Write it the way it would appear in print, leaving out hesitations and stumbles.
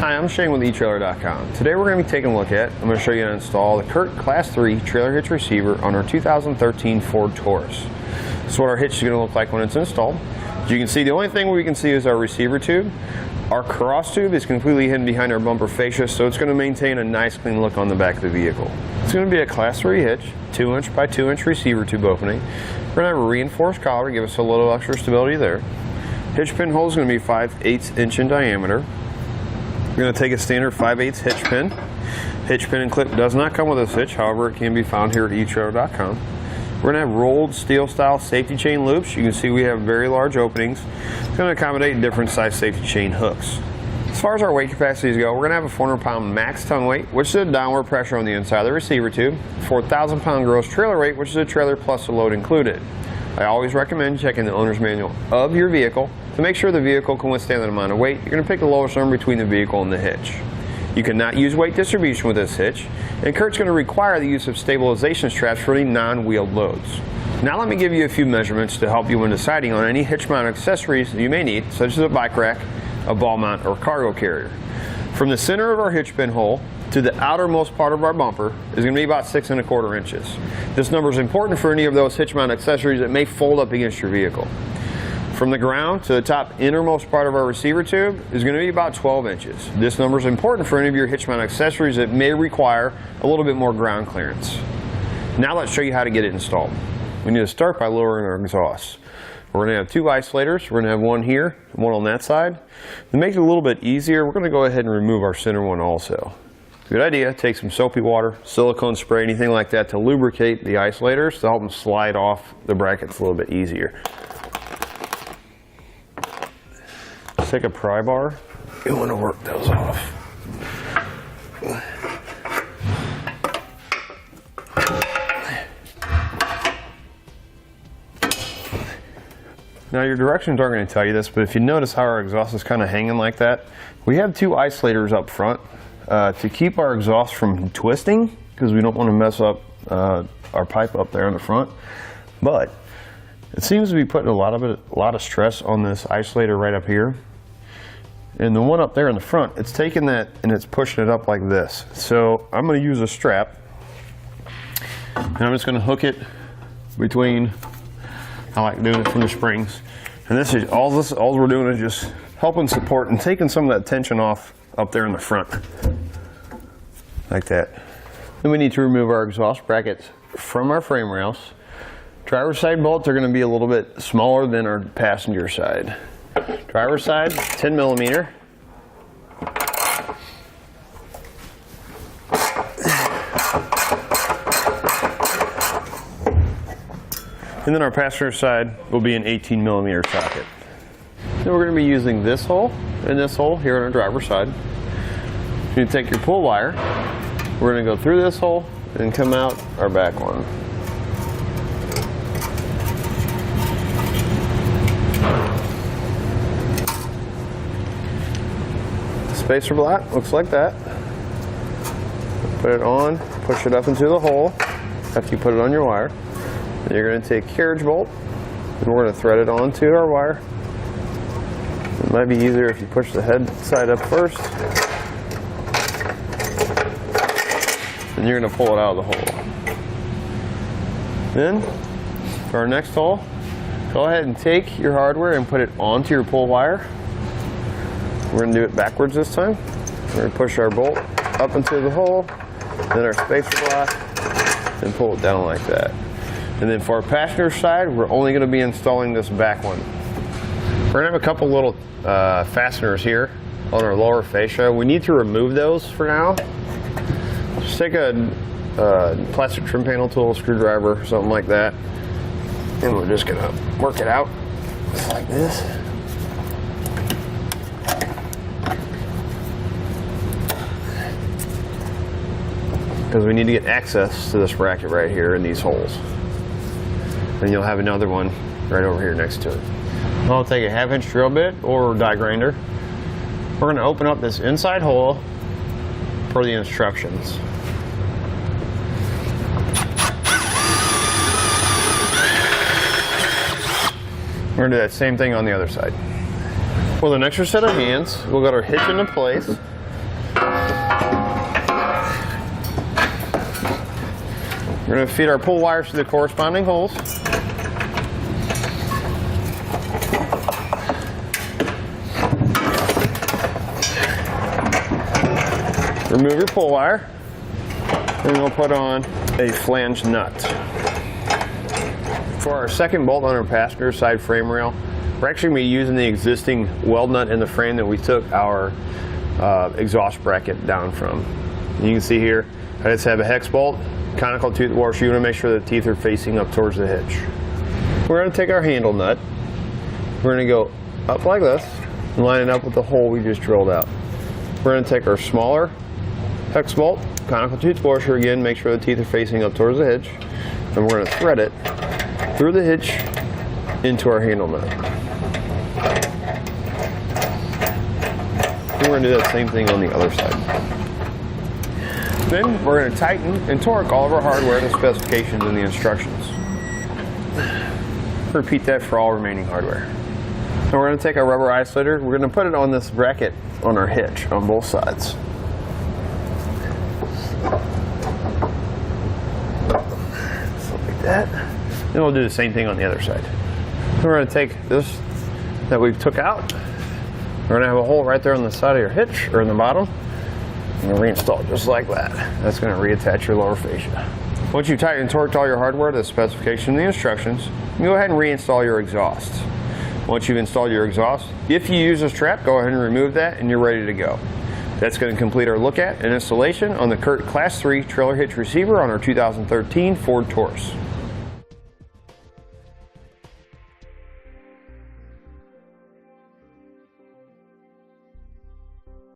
Hi, I'm Shane with etrailer.com. Today we're going to be taking a look at, I'm going to show you how to install the CURT Class 3 trailer hitch receiver on our 2013 Ford Taurus. This is what our hitch is going to look like when it's installed. As you can see, the only thing we can see is our receiver tube. Our cross tube is completely hidden behind our bumper fascia, so it's going to maintain a nice clean look on the back of the vehicle. It's going to be a Class 3 hitch, 2" by 2" receiver tube opening. We're going to have a reinforced collar to give us a little extra stability there. Hitch pin hole is going to be 5/8 inch in diameter. We're going to take a standard 5/8 hitch pin. Hitch pin and clip does not come with this hitch, however it can be found here at etrailer.com. We're going to have rolled steel style safety chain loops. You can see we have very large openings. It's going to accommodate different size safety chain hooks. As far as our weight capacities go, we're going to have a 400-pound max tongue weight, which is a downward pressure on the inside of the receiver tube, 4,000-pound gross trailer weight, which is a trailer plus a load included. I always recommend checking the owner's manual of your vehicle to make sure the vehicle can withstand that amount of weight. You're going to pick the lowest number between the vehicle and the hitch. You cannot use weight distribution with this hitch, and CURT's going to require the use of stabilization straps for any non-wheeled loads. Now let me give you a few measurements to help you when deciding on any hitch mount accessories that you may need, such as a bike rack, a ball mount, or cargo carrier. From the center of our hitch pin hole to the outermost part of our bumper is going to be about 6 1/4 inches. This number is important for any of those hitch mount accessories that may fold up against your vehicle. From the ground to the top innermost part of our receiver tube is going to be about 12 inches. This number is important for any of your hitch mount accessories that may require a little bit more ground clearance. Now let's show you how to get it installed. We need to start by lowering our exhaust. We're going to have 2 isolators. We're going to have one here and one on that side. To make it a little bit easier, we're going to go ahead and remove our center one also. Good idea. Take some soapy water, silicone spray, anything like that to lubricate the isolators to help them slide off the brackets a little bit easier. Take a pry bar. You want to work those off. Now your directions aren't going to tell you this, but if you notice how our exhaust is kind of hanging like that, we have 2 isolators up front to keep our exhaust from twisting, because we don't want to mess up our pipe up there in the front. But it seems to be putting a lot of stress on this isolator right up here. And the one up there in the front, it's taking that and it's pushing it up like this. So I'm going to use a strap, and I'm just going to hook it between, I like doing it from the springs. And this is all we're doing is just helping support and taking some of that tension off up there in the front. Like that. Then we need to remove our exhaust brackets from our frame rails. Driver's side bolts are going to be a little bit smaller than our passenger side. Driver's side, 10 millimeter. And then our passenger side will be an 18 millimeter socket. Then we're going to be using this hole and this hole here on our driver's side. You take your pull wire. We're going to go through this hole and come out our back one. Spacer block looks like that. Put it on, push it up into the hole after you put it on your wire. Then you're going to take a carriage bolt and we're going to thread it onto our wire. It might be easier if you push the head side up first. And you're going to pull it out of the hole. Then, for our next hole, go ahead and take your hardware and put it onto your pull wire. We're going to do it backwards this time. We're going to push our bolt up into the hole, then our spacer block, and pull it down like that. And then for our passenger side, we're only going to be installing this back one. We're going to have a couple little fasteners here on our lower fascia. We need to remove those for now. Just take a plastic trim panel tool, screwdriver, something like that, and we're just going to work it out just like this. Because we need to get access to this bracket right here in these holes. And you'll have another one right over here next to it. I'll take a 1/2 inch drill bit or die grinder. We're going to open up this inside hole per the instructions. We're going to do that same thing on the other side. With an extra set of hands, we'll get our hitch into place. We're going to feed our pull wires to the corresponding holes. Remove your pull wire, and we'll put on a flange nut. For our second bolt on our passenger side frame rail, we're actually going to be using the existing weld nut in the frame that we took our exhaust bracket down from. You can see here, I just have a hex bolt, conical tooth washer. You want to make sure the teeth are facing up towards the hitch. We're going to take our handle nut, we're going to go up like this, and line it up with the hole we just drilled out. We're going to take our smaller hex bolt, conical tooth washer again, make sure the teeth are facing up towards the hitch, and we're going to thread it through the hitch into our handle nut. And we're going to do that same thing on the other side. Then we're going to tighten and torque all of our hardware to specifications and the instructions. Repeat that for all remaining hardware. So we're going to take our rubber isolator, we're going to put it on this bracket on our hitch on both sides. That. Then we'll do the same thing on the other side. So we're going to take this that we've took out. We're going to have a hole right there on the side of your hitch, or in the bottom. And reinstall it just like that. That's going to reattach your lower fascia. Once you've tightened and torqued all your hardware to the specification and the instructions, you can go ahead and reinstall your exhaust. Once you've installed your exhaust, if you use this strap, go ahead and remove that and you're ready to go. That's going to complete our look at and installation on the CURT Class 3 Trailer Hitch Receiver on our 2013 Ford Taurus.